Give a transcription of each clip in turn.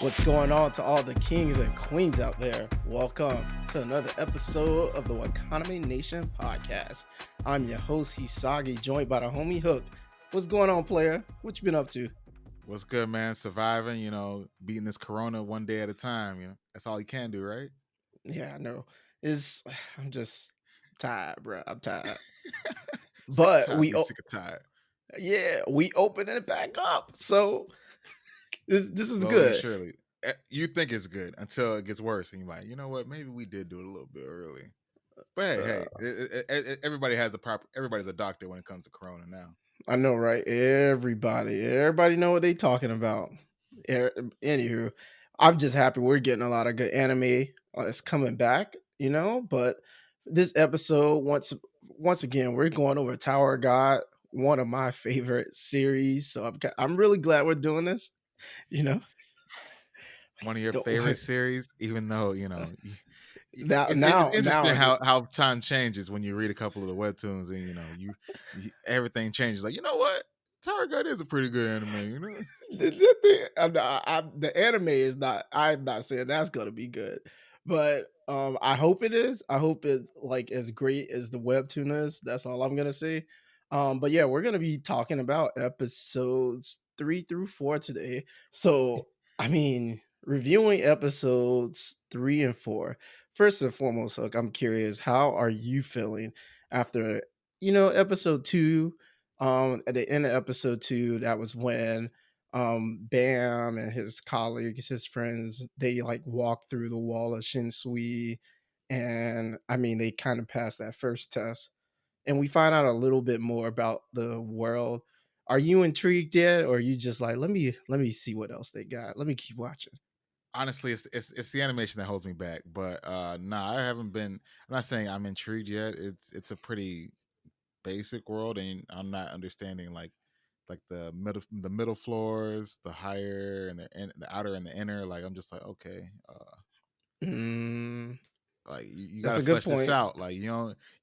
What's going on to all the kings and queens out there? Welcome to another episode of the Wakanime Nation podcast. I'm your host Hisagi, joined by the homie Hooked. What's going on, player? What you been up to? What's good, man? Surviving, beating this corona one day at a time. That's all you can do, right? Yeah, I know. I'm just tired, bro. I'm tired. Sick of But tired, being sick of tired. we open it back up. So this is Slowly and good. surely. You think it's good until it gets worse, and you're like, you know what? Maybe we did do it a little bit early. But hey, everybody's a doctor when it comes to corona now. I know, right? Everybody know what they talking about. Anywho, I'm just happy we're getting a lot of good anime. It's coming back, But this episode, once again, we're going over Tower of God, one of my favorite series. So I'm really glad we're doing this. You know, One of your Don't- favorite series, even though now it's now interesting now how time changes when you read a couple of the webtoons, and you everything changes. Like, you know what, Tower God is a pretty good anime. the anime is not. I'm not saying that's gonna be good, but I hope it is. I hope it's like as great as the webtoon is. That's all I'm gonna say. But yeah, we're gonna be talking about episodes 3 through 4 today. So I mean, reviewing episodes 3 and 4. First and foremost, Hook, I'm curious, how are you feeling after episode 2? At the end of episode 2, that was when Bam and his colleagues, his friends, they like walk through the wall of Shinsui, and I mean they kind of passed that first test, and we find out a little bit more about the world. Are you intrigued yet, or are you just like, let me see what else they got, let me keep watching? Honestly, it's the animation that holds me back. But nah, I haven't been. I'm not saying I'm intrigued yet. It's a pretty basic world, and I'm not understanding like the middle floors, the higher and the outer and the inner. Like, I'm just like, okay, Mm, like you got that's to a good flesh this point. out. Like, you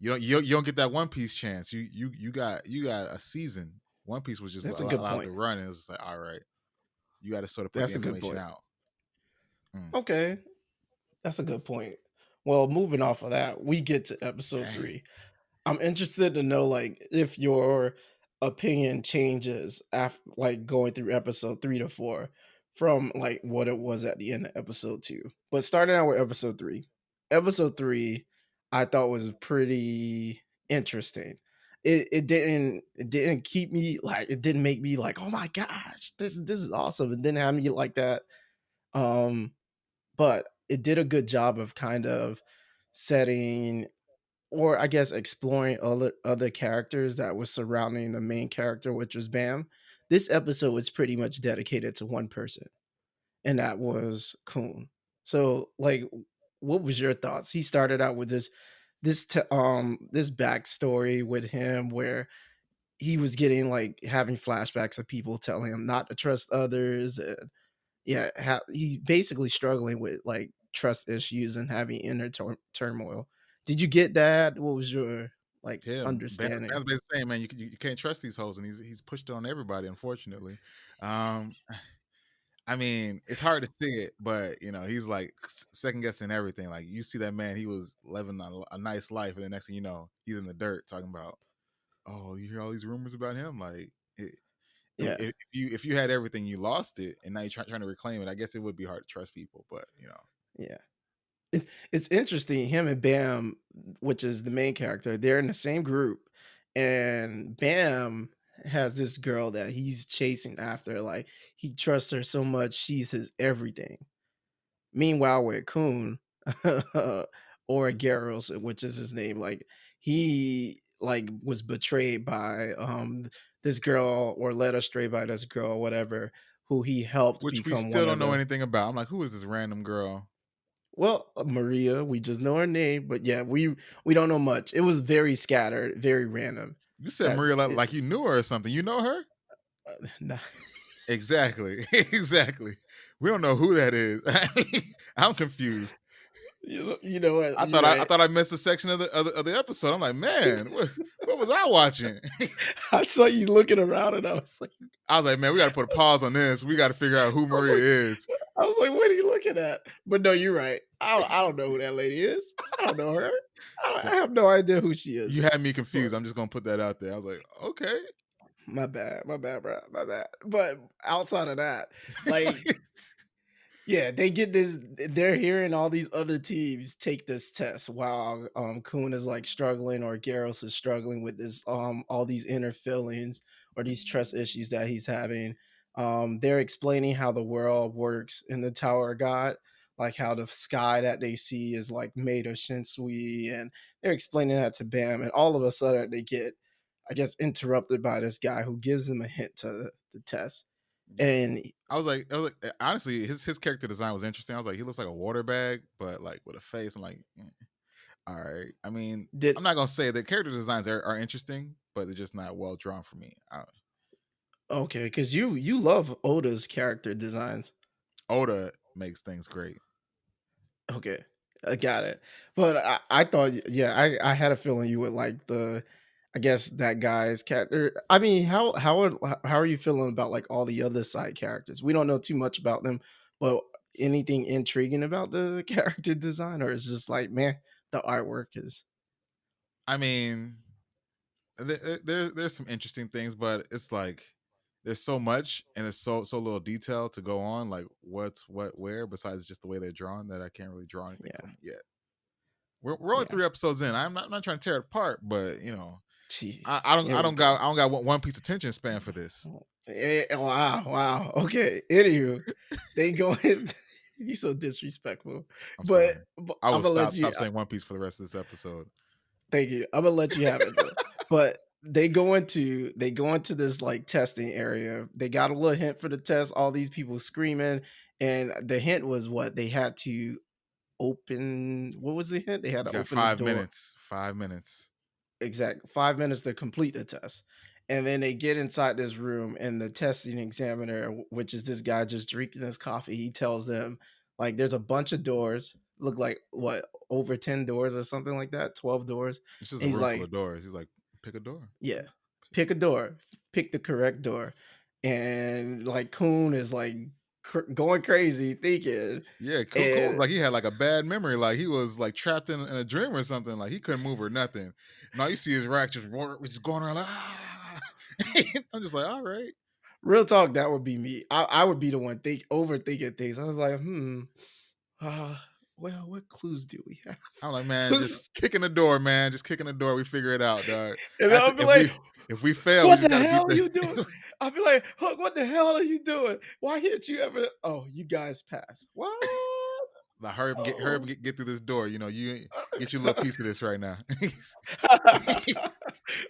don't get that One Piece chance. You got a season. One Piece was just That's a good allowed to point. run, and it's just like, all right, you got to sort of put the That's a good information point. out. Mm. Okay, that's a good point. Well, moving off of that, we get to episode Dang. 3. I'm interested to know like if your opinion changes after like going through episode 3 to 4 from like what it was at the end of episode 2. But starting out with episode 3. Episode 3 I thought was pretty interesting. It didn't keep me like, it didn't make me like, oh my gosh, this is awesome. It didn't have me like that. Um but it did a good job of kind of setting, or I guess exploring other characters that was surrounding the main character, which was Bam. This episode was pretty much dedicated to one person, and that was Kun. So, like, what was your thoughts? He started out with this backstory with him where he was getting like having flashbacks of people telling him not to trust others, and yeah, he's basically struggling with like trust issues and having inner turmoil. Did you get that? What was your like Yeah, understanding? Ban's basically saying, man, you can't trust these hoes, and he's pushed it on everybody, unfortunately. Um, I mean, it's hard to see it, but he's like second guessing everything. Like, you see that man, he was living a nice life, and the next thing you know, he's in the dirt talking about, oh, you hear all these rumors about him. Like, Yeah, if you had everything, you lost it, and now you're trying to reclaim it. I guess it would be hard to trust people, but yeah. It's interesting. Him and Bam, which is the main character, they're in the same group, and Bam has this girl that he's chasing after. Like he trusts her so much, she's his everything. Meanwhile, with Kun or Garros, which is his name, like he like was betrayed by this girl, or led astray by this girl, or whatever, who he helped which we become still one don't of know the, anything about. I'm like, who is this random girl? well, Maria. We just know her name, but yeah, we don't know much. It was very scattered, very random. You said That's Maria it. like you knew her or something. You know her? Nah. Exactly. Exactly. We don't know who that is. I'm confused. You know what? I You're thought I right. thought I missed a section of the episode. I'm like, man, what was I watching? I saw you looking around, and I was like, I was like, man, we got to put a pause on this. We got to figure out who I was Maria like, is. "What are you looking at?" But no, you're right. I don't know who that lady is. I don't know her. So I have no idea who she is. you had me But confused. I'm just gonna put that out there. I was like, okay. my bad, bro, my bad. But outside of that, like, yeah, they get this. They're hearing all these other teams take this test while Kun is like struggling, or Garros is struggling with this all these inner feelings or these trust issues that he's having. They're explaining how the world works in the Tower of God, like how the sky that they see is like made of shinsui, and they're explaining that to Bam, and all of a sudden they get, I guess, interrupted by this guy who gives them a hint to the test, Yeah. and Honestly, his character design was interesting. I was like, he looks like a water bag, but like with a face. I'm like, all right. I mean, did I'm not gonna say the character designs are interesting, but they're just not well drawn for me. Okay, because you love Oda's character designs. Oda makes things great. Okay, I got it. But I thought, yeah, I had a feeling you would like the, I guess that guy's character. I mean, how are you feeling about like all the other side characters? We don't know too much about them, but anything intriguing about the character design, or is just like, man, the artwork is, I mean, there's some interesting things, but it's like there's so much and there's so little detail to go on. Like what's what where besides just the way they're drawn that I can't really draw anything yeah, from it yet. We're only yeah. 3 episodes in. I'm not trying to tear it apart, but Jeez, I here we don't go. got one piece attention span for this. Wow, wow. Okay. Anywho, they go in. You so disrespectful. I'm But, sorry. I will I'm gonna let you. stop saying One Piece for the rest of this episode. Thank you. I'm gonna let you have it though. But they go into this like testing area. They got a little hint for the test. All these people screaming, and the hint was what they had to open. What was the hint? They had You to got open the five door. minutes. 5 minutes. Exact 5 minutes to complete the test. And then they get inside this room, and the testing examiner, which is this guy just drinking his coffee, he tells them like there's a bunch of doors, look like what, over 10 doors or something like that, 12 doors. It's just And a he's room full like, of doors. He's like, pick a door. yeah, pick a door, pick the correct door. And like Coon is like going crazy thinking, Yeah, cool. and Like he had like a bad memory. Like he was like trapped in a dream or something. Like he couldn't move or nothing. Now you see his rack just going around like ah. I'm just like, all right. real talk, that would be me. I would be the one overthinking things. I was like, uh, well, what clues do we have? I'm like, man, just kicking the door, man. Just kicking the door. We figure it out, dog. And I'll be like, If we fail, we "What just the gotta beat hell are the you doing?" I'll be like, "Hook, what the hell are you doing? Why can't you ever?" Oh, you guys pass. What? like hurry up and Oh. get through this door. You get your little piece of this right now.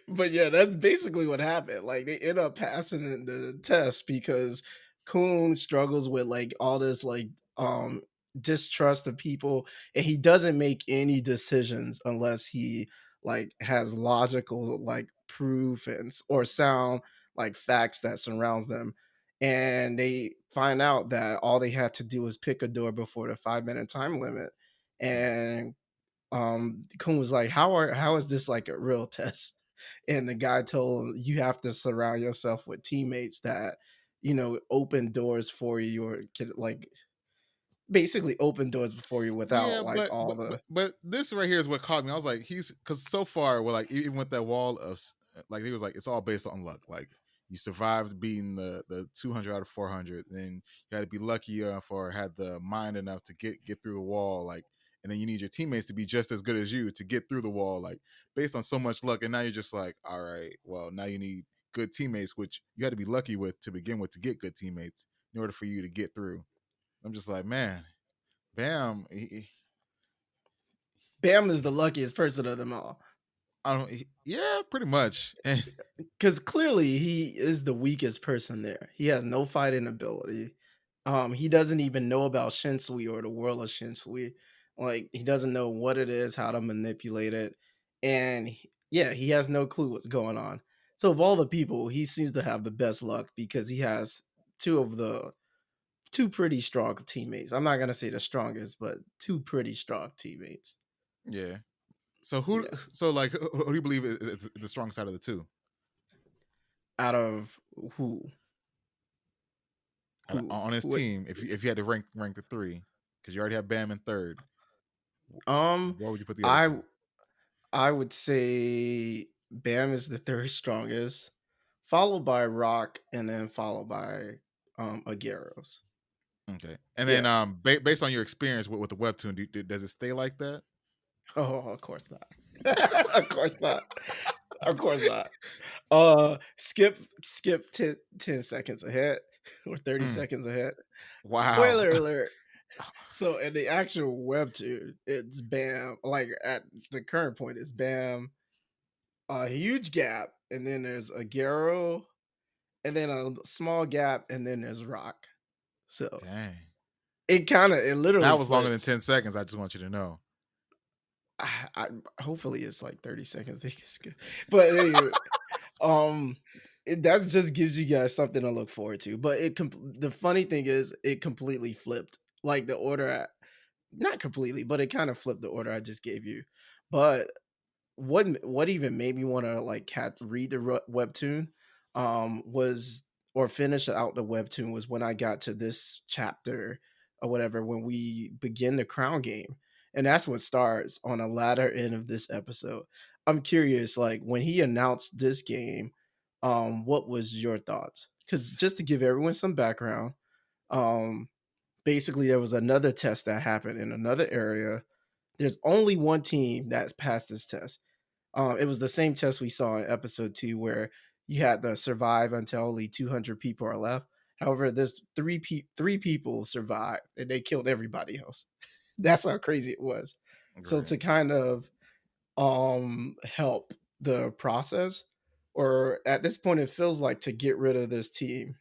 But yeah, that's basically what happened. Like they end up passing the test because Coon struggles with like all this like distrust of people, and he doesn't make any decisions unless he like has logical like proof or sound like facts that surrounds them. And they find out that all they had to do was pick a door before the 5 minute time limit. And Kun was like, how is this like a real test? And the guy told him, you have to surround yourself with teammates that, open doors for you, or can like basically open doors before you without Yeah, like all the, but this right here is what caught me. I was like, he's because so far, well, like even with that wall of like he was like, it's all based on luck. Like you survived beating the 200 out of 400, then you had to be lucky enough or had the mind enough to get through the wall. Like, and then you need your teammates to be just as good as you to get through the wall. Like based on so much luck, and now you're just like, all right, well, now you need good teammates, which you had to be lucky with to begin with to get good teammates in order for you to get through. I'm just like, man, Bam, Bam is the luckiest person of them all. I don't. Yeah, pretty much. Because clearly he is the weakest person there. He has no fighting ability. He doesn't even know about Shinsui or the world of Shinsui. Like he doesn't know what it is, how to manipulate it, and yeah, he has no clue what's going on. So of all the people, he seems to have the best luck because he has two of the two pretty strong teammates. I'm not gonna say the strongest, but two pretty strong teammates. Yeah. So who? Yeah. So like, who do you believe is the strong side of the two? Out of who? On his Who? team, if you had to rank the three, because you already have Bam in third, Um, where would you put the other I two? I would say Bam is the third strongest, followed by Rock, and then followed by Agueros. Okay, and then Yeah. based on your experience with the webtoon, does it stay like that? Oh, of course not. Of course not. Of course not. Skip 10 seconds ahead or 30 Mm, seconds ahead. wow. Spoiler alert. So in the actual webtoon, it's Bam. Like at the current point, it's Bam, a huge gap, and then there's a Garo, and then a small gap, and then there's Rock. So Dang, it literally that was longer than flips. 10 seconds. I just want you to know. Hopefully it's like 30 seconds. They can skip. But anyway, um that just gives you guys something to look forward to. But the funny thing is it completely flipped. Like the order not completely, but it kind of flipped the order I just gave you. But what even made me want to like read the webtoon was or finish out the webtoon was when I got to this chapter or whatever when we begin the crown game, and that's what starts on a latter end of this episode. I'm curious, like when he announced this game, what was your thoughts? Because just to give everyone some background, um basically there was another test that happened in another area. There's only one team that's passed this test. It was the same test we saw in episode 2 where you had to survive until only 200 people are left. However, there's three people survived and they killed everybody else. That's how crazy it was. So Great. to kind of help the process, or at this point it feels like to get rid of this team,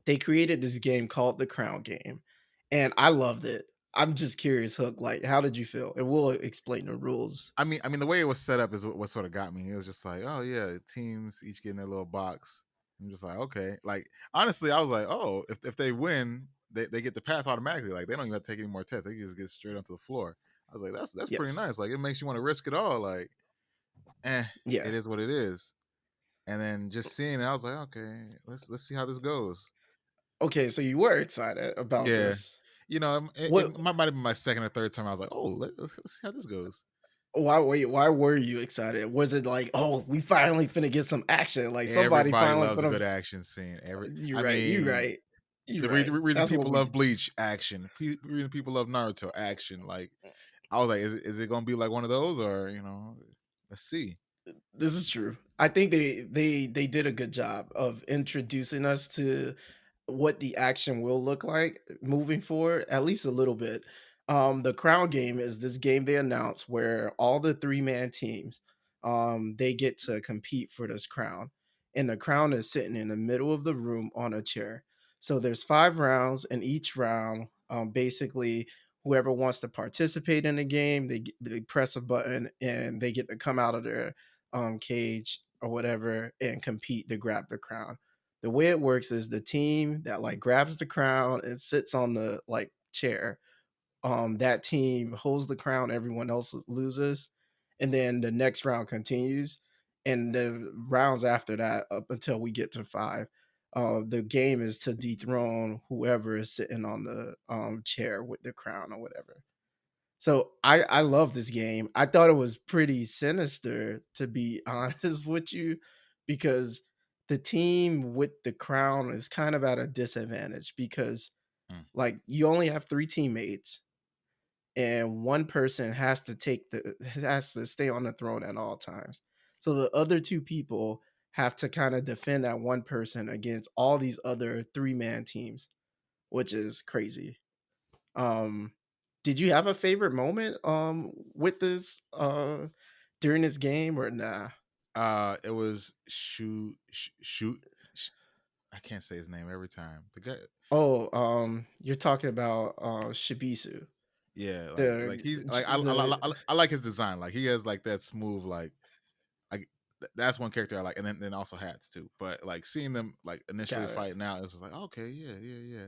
they created this game called the Crown Game, and I loved it. I'm just curious, Hook, like how did you feel? And we'll explain the rules. I mean, the way it was set up is what sort of got me. It was just like, oh yeah, teams each getting their little box. I'm just like, okay. Like honestly, I was like, oh, if they win, they get the pass automatically. Like they don't even have to take any more tests. They can just get straight onto the floor. I was like, that's pretty Yes. nice. Like it makes you want to risk it all. Like, eh, Yeah. it is what it is. And then just seeing it, I was like, okay, let's see how this goes. Okay, so you were excited about Yeah, this. you know, it What might have been my second or third time. I was like, oh, let's see how this goes. why were you excited? Was it like, "Oh, we finally finna get some action, like, somebody Everybody finally loves a finna." good action scene. You're I right, you're mean, right. You're the right. reason That's what people love we Bleach, action. Reason people love Naruto, action. Like I was like, is it gonna be like one of those, or let's see. This is true. I think they did a good job of introducing us to what the action will look like moving forward, at least a little bit. The Crown Game is this game they announced where all the three-man teams, they get to compete for this crown, and the crown is sitting in the middle of the room on a chair. So there's 5 rounds, and each round, basically whoever wants to participate in the game, they press a button and they get to come out of their cage or whatever and compete to grab the crown. The way it works is the team that like grabs the crown and sits on the like chair, that team holds the crown, everyone else loses, and then the next round continues, and the rounds after that up until we get to 5. The game is to dethrone whoever is sitting on the chair with the crown or whatever. So I love this game. I thought it was pretty sinister, to be honest with you, because the team with the crown is kind of at a disadvantage because Mm. like you only have 3 teammates and one person has to stay on the throne at all times. So the other 2 people have to kind of defend that one person against all these other 3-man teams, which is crazy. Um, did you have a favorite moment, with this, during this game or nah? It was shoot. Sh- I can't say his name every time. The guy, Oh, you're talking about, Shibisu, yeah, like the he's like the I like his design. Like he has like that smooth like that's one character I like, and then also hats too. But like seeing them like initially got it. fighting out, it was just like okay, yeah, yeah, yeah.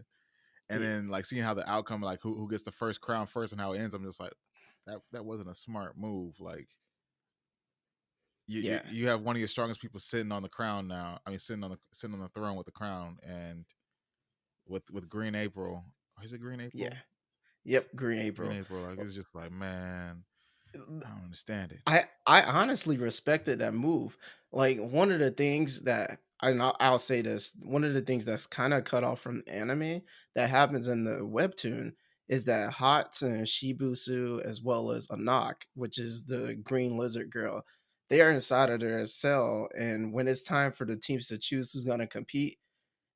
and Yeah, then like seeing how the outcome, like who gets the first crown first and how it ends, I'm just like, that wasn't a smart move. Like yeah, you have one of your strongest people sitting on the crown now. I mean, sitting on the throne with the crown, and with Green April. Is it Green yeah. April? Yep, Green Green April. April. Like it's just like, man, I don't understand it. I honestly respected that move. Like one of the things that I'll say this, one of the things that's kind of cut off from anime that happens in the webtoon is that Hots and Shibusu as well as Anak, which is the green lizard girl, they are inside of their cell, and when it's time for the teams to choose who's gonna compete,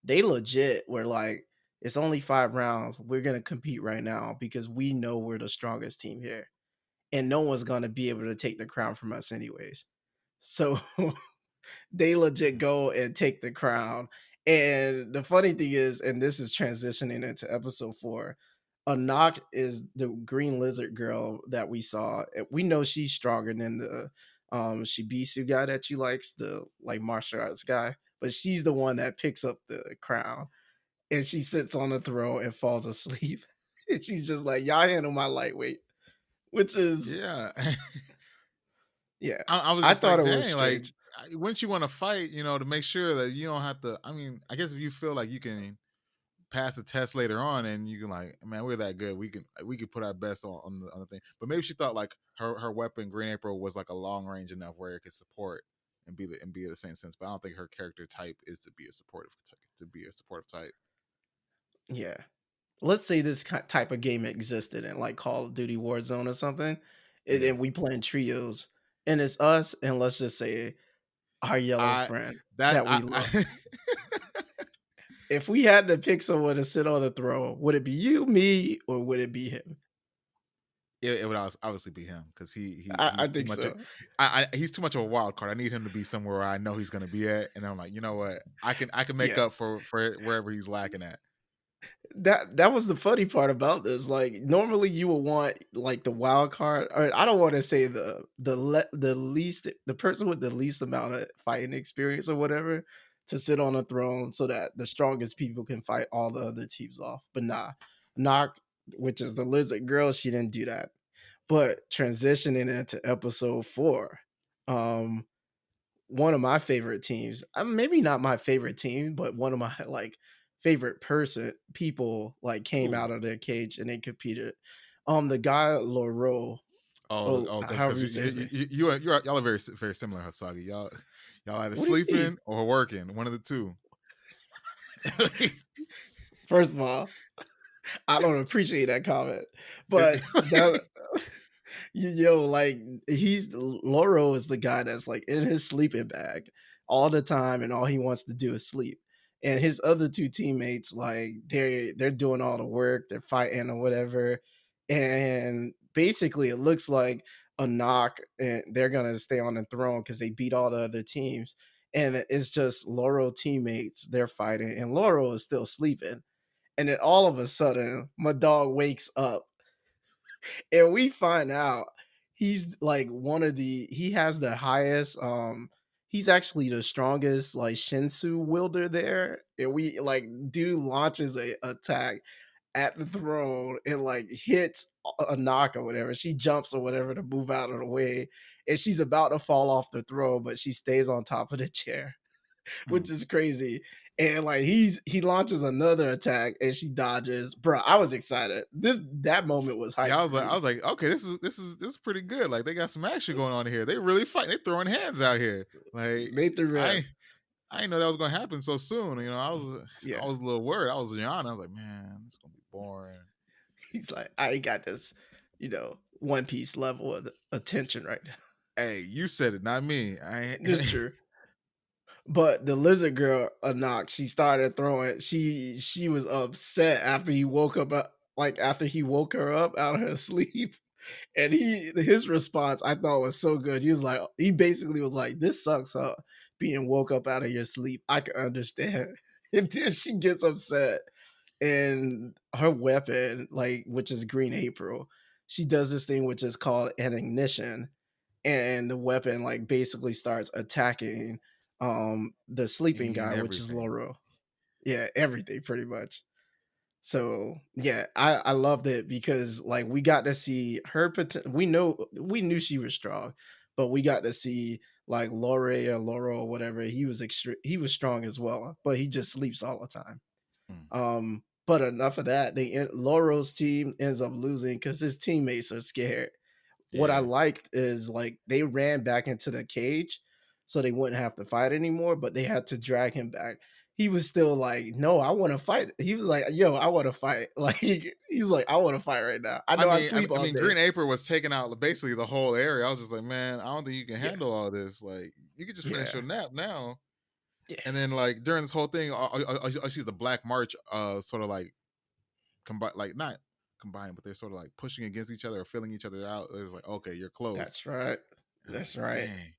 they legit were like, it's only 5 rounds. We're gonna compete right now because we know we're the strongest team here and no one's gonna be able to take the crown from us anyways. So they legit go and take the crown. And the funny thing is, and this is transitioning into episode 4, Anak is the green lizard girl that we saw. We know she's stronger than the Shibisu guy that you likes, the like martial arts guy, but she's the one that picks up the crown and she sits on the throne and falls asleep. And she's just like, y'all handle my lightweight, which is Yeah. yeah. I was I just thought like, it was dang, like, strange. wouldn't you want to fight, to make sure that you don't have to? I mean, I guess if you feel like you can pass the test later on, and you can like, man, we're that good, we could put our best on the thing. But maybe she thought like her weapon, Green April, was like a long range enough where it could support and be the same sense. But I don't think her character type is to be a supportive type. Yeah. Let's say this type of game existed in like Call of Duty Warzone or something, Yeah, and we playing trios, and it's us, and let's just say our yellow I friend that that we love. I If we had to pick someone to sit on the throne, would it be you, me, or would it be him? it would obviously be him because I he's too think much. so. He's too much of a wild card. I need him to be somewhere where I know he's going to be at, and then I'm like, you know what? I can make Yeah. up for wherever he's lacking at. That was the funny part about this. Like normally you would want like the wild card, or I don't want to say the least the person with the least amount of fighting experience or whatever to sit on a throne so that the strongest people can fight all the other teams off. But nah, Knocked, which is the lizard girl, she didn't do that. But transitioning into episode 4, um one of my favorite teams. Maybe not my favorite team, but one of my like favorite people like came Who? out of their cage and they competed. The guy Lero, or Because however you say his name. y'all are very similar, Hasagi. Y'all either What do you mean? sleeping or working, one of the two. First of all, I don't appreciate that comment, but that yo, like he's Loro is the guy that's like in his sleeping bag all the time, and all he wants to do is sleep. And his other two teammates, like they're doing all the work, they're fighting or whatever. And basically, it looks like a knock, and they're gonna stay on the throne because they beat all the other teams. And it's just Laurel teammates, they're fighting, and Laurel is still sleeping. And then all of a sudden, my dog wakes up and we find out he's like he has the highest he's actually the strongest like Shinsu wielder there. And we like dude launches a attack at the throne and like hits a knock or whatever. She jumps or whatever to move out of the way. And she's about to fall off the throne, but she stays on top of the chair, which is crazy. And like he launches another attack and she dodges. Bro, I was excited. That moment was hype Yeah, for I me. was like, okay, this is pretty good. Like they got some action going on here. They really fight. They throwing hands out here. Like They threw I rest. I didn't know that was gonna happen so soon. I Yeah. was a little worried. I was young. I was like, man, it's gonna be boring. He's like, I ain't got this, One Piece level of attention right now. Hey, you said it, not me. I This true. But the lizard girl, Anak, she started throwing. She was upset after he woke up, like after he woke her up out of her sleep. And his response I thought was so good. He basically was like, "This sucks, huh? Being woke up out of your sleep. I can understand." And then she gets upset, and her weapon, like which is Green April, she does this thing which is called an ignition, and the weapon like basically starts attacking the sleeping any guy, and which is everything. Loro. Yeah, everything pretty much. So yeah, I loved it because like we got to see her we knew she was strong, but we got to see like Lore or Loro or whatever. He was strong as well, but he just sleeps all the time. Mm, But enough of that. Loro's team ends up losing because his teammates are scared. What I yeah. liked is like they ran back into the cage so they wouldn't have to fight anymore, but they had to drag him back. He was still like, "No, I want to fight." He was like, "Yo, I want to fight." Like he's like, "I want to fight right now. I I know I mean, I sleep mean, I all mean, day." Green Apron was taking out basically the whole area. I was just like, man, I don't think you can Yeah, handle all this. Like, you could just finish yeah, your nap now. yeah. And then, like during this whole thing, I see the Black March, sort of like combine, like not combined, but they're sort of like pushing against each other or filling each other out. It's like, okay, you're close. That's right. And I was That's like, right. dang,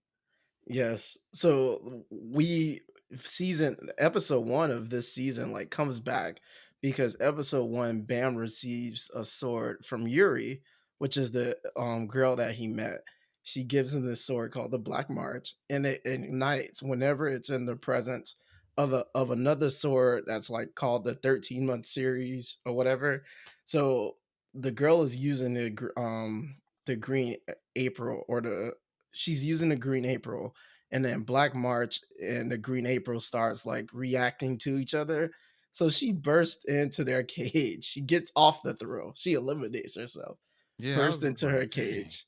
Yes. So we season episode 1 of this season like comes back because episode 1 Bam receives a sword from Yuri, which is the girl that he met. She gives him this sword called the Black March and it ignites whenever it's in the presence of another sword that's like called the 13-month series or whatever. So the girl is using the green April or the she's using the green April and then Black March and the Green April starts like reacting to each other. So she bursts into their cage. She gets off the throw. She eliminates herself, yeah. I bursts was just into like, her dang, cage,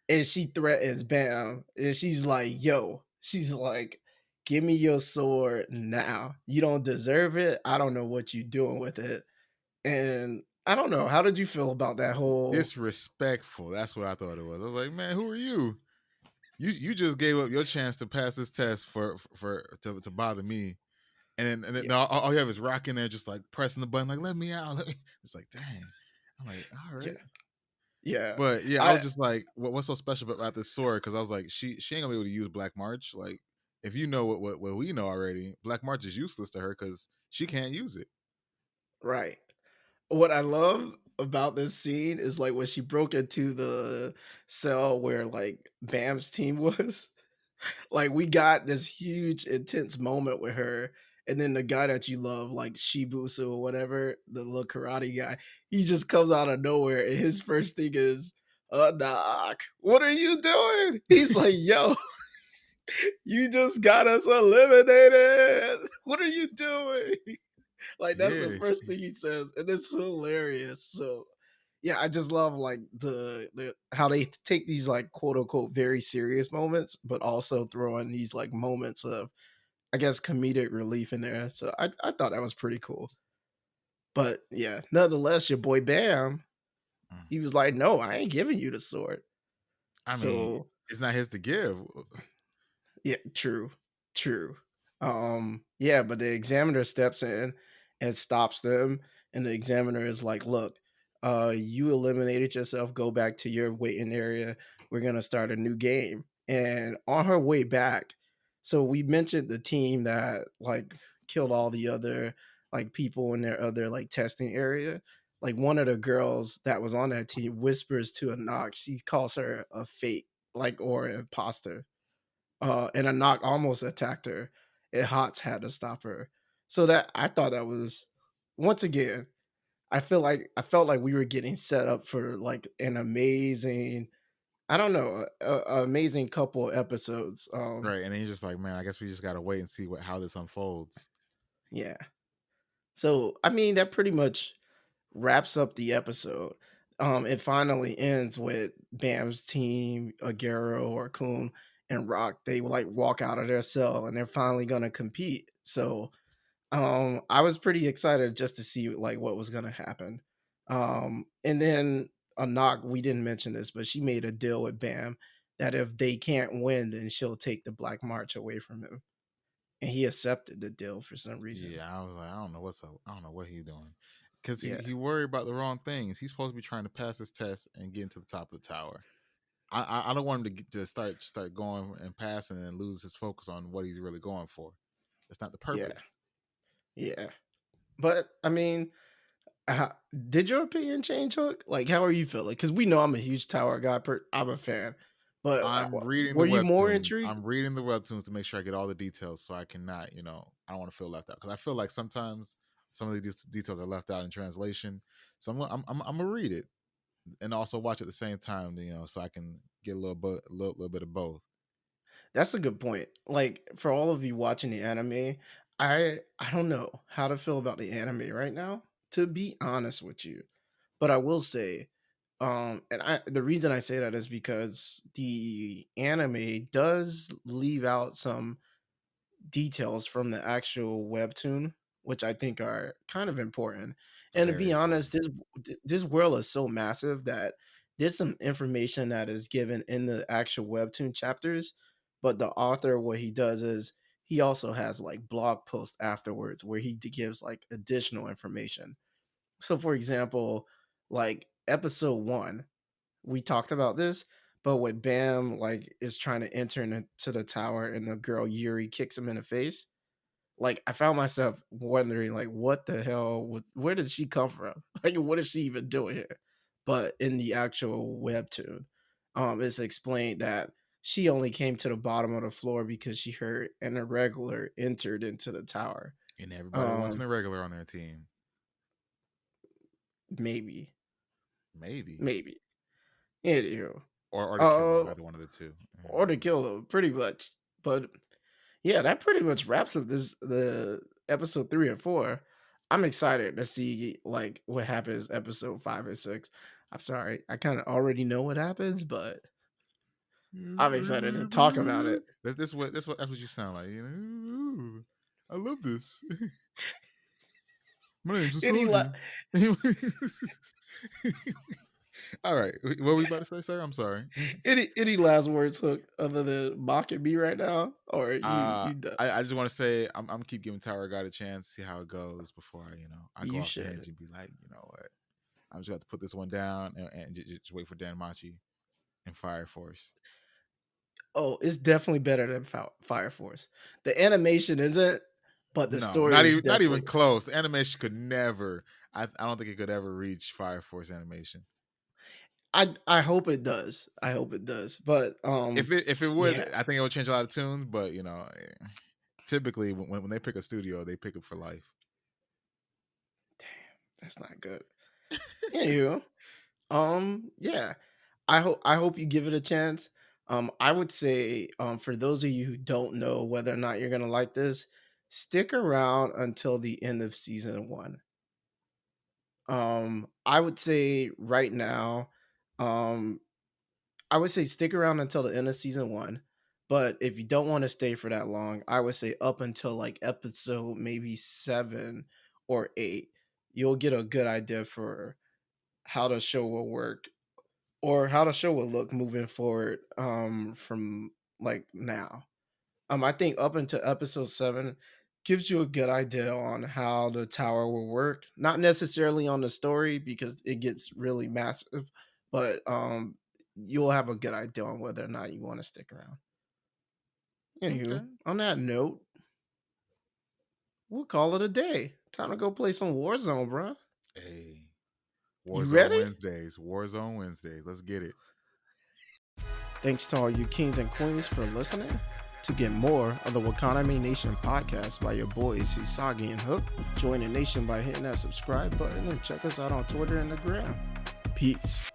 and she threatens Bam. And she's like, "Yo," she's like, "Give me your sword now. You don't deserve it. I don't know what you're doing with it." And I don't know. How did you feel about that whole? disrespectful. That's what I thought it was. I was like, man, who are you? You just gave up your chance to pass this test to bother me. And then Yeah, all you have is Rock in there, just like pressing the button, like let me out. It's like, dang. I'm like, all yeah, right. yeah. But yeah, I was I just like, what's so special about this sword? Because I was like, she ain't gonna be able to use Black March. Like, if you know what we know already, Black March is useless to her because she can't use it. right. What I love about this scene is like when she broke into the cell where like Bam's team was. Like we got this huge intense moment with her, and then the guy that you love, like Shibusu or whatever, the little karate guy, he just comes out of nowhere, and his first thing is, Doc, what are you doing?" He's like, "Yo, you just got us eliminated. What are you doing?" Like that's the Yeah, first thing he says, and it's hilarious. So yeah, I just love like the how they take these like quote unquote very serious moments, but also throw in these like moments of I guess comedic relief in there. So I thought that was pretty cool. But yeah, nonetheless, your boy Bam, mm. he was like, "No, I ain't giving you the sword." I mean, So it's not his to give. yeah, true, true. Yeah, but the examiner steps in and stops them, and the examiner is like, "Look, you eliminated yourself. Go back to your waiting area. We're gonna start a new game." And on her way back, so we mentioned the team that like killed all the other like people in their other like testing area. Like one of the girls that was on that team whispers to a knock. She calls her a fake, like or an imposter and a knock almost attacked her, and Hots had to stop her. So that I thought that was once again, I felt like we were getting set up for like an amazing, I don't know, amazing couple episodes. Right. And then you're just like, man, I guess we just gotta wait and see how this unfolds. Yeah. So I mean that pretty much wraps up the episode. It finally ends with Bam's team, Agero or Kun and Rock. They like walk out of their cell and they're finally gonna compete. So I was pretty excited just to see like what was gonna happen. And then a knock, we didn't mention this, but she made a deal with Bam that if they can't win, then she'll take the Black March away from him. And he accepted the deal for some reason. Yeah, I was like, I don't know what's up. I don't know what he's doing. Cause Yeah, he worried about the wrong things. He's supposed to be trying to pass his test and get into the top of the tower. I don't want him to to start going and passing and lose his focus on what he's really going for. That's not the yeah, purpose. yeah. But I mean, how, did your opinion change, Hook? Like, how are you feeling? Because we know I'm a huge Tower guy. I'm a fan. But I'm reading the were you more webtoons. intrigued? I'm reading the webtoons to make sure I get all the details so I cannot, I don't want to feel left out. Because I feel like sometimes some of these details are left out in translation. So I'm gonna read it and also watch at the same time, so I can get a little bit of both. That's a good point. Like for all of you watching the anime, I don't know how to feel about the anime right now, to be honest with you. But I will say, and I the reason I say that is because the anime does leave out some details from the actual webtoon, which I think are kind of important. And to Very be honest, important. this world is so massive that there's some information that is given in the actual webtoon chapters, but the author, what he does is he also has like blog posts afterwards where he gives like additional information. So, for example, like episode one, we talked about this, but when Bam like is trying to enter into the tower and the girl Yuri kicks him in the face, like I found myself wondering, like, what the hell? Where did she come from? Like, what is she even doing here? But in the actual webtoon, it's explained that she only came to the bottom of the floor because she heard an irregular entered into the tower. And everybody wants an Um, irregular on their team. maybe, Maybe. maybe. Anywho, Or to kill them, uh, either one of the two. or to kill them, pretty much. But yeah, that pretty much wraps up the episode 3 and 4. I'm excited to see like what happens episode 5 and 6. I'm sorry, I kind of already know what happens, but I'm excited to talk about it. That's what you sound like. Ooh, I love this. My name's Any la- Hisagi. All right. What were we about to say, sir? I'm sorry. any last words, Hook, other than mocking me right now, or you done? I just want to say I'm keep giving Tower God a chance, see how it goes before I go You off the hinge should. and be like, you know what? I'm just going to put this one down and just wait for Dan Machi and Fire Force. Oh, it's definitely better than Fire Force. The animation isn't, but the No, story not is even not even definitely. close. The animation could never. I don't think it could ever reach Fire Force animation. I hope it does. I hope it does. But If it would, yeah, I think it would change a lot of tunes. But typically when they pick a studio, they pick it for life. that's not good. Anywho, yeah. I hope you give it a chance. I would say, for those of you who don't know whether or not you're gonna like this, stick around until the end of season one. I would say right now, um, I would say stick around until the end of season one. But if you don't want to stay for that long, I would say up until like episode maybe 7 or 8, you'll get a good idea for how the show will work or how the show will look moving forward from like now. I think up until episode 7 gives you a good idea on how the tower will work. Not necessarily on the story because it gets really massive, but you'll have a good idea on whether or not you want to stick around. Anywho, Okay. on that note, we'll call it a day. Time to go play some Warzone, bro. Hey, You Warzone ready? Wednesdays. Warzone Wednesdays. Let's get it. Thanks to all you kings and queens for listening. To get more of the Wakanime Nation podcast by your boys Hisagi and Hooked, join the nation by hitting that subscribe button and check us out on Twitter and the gram. Peace.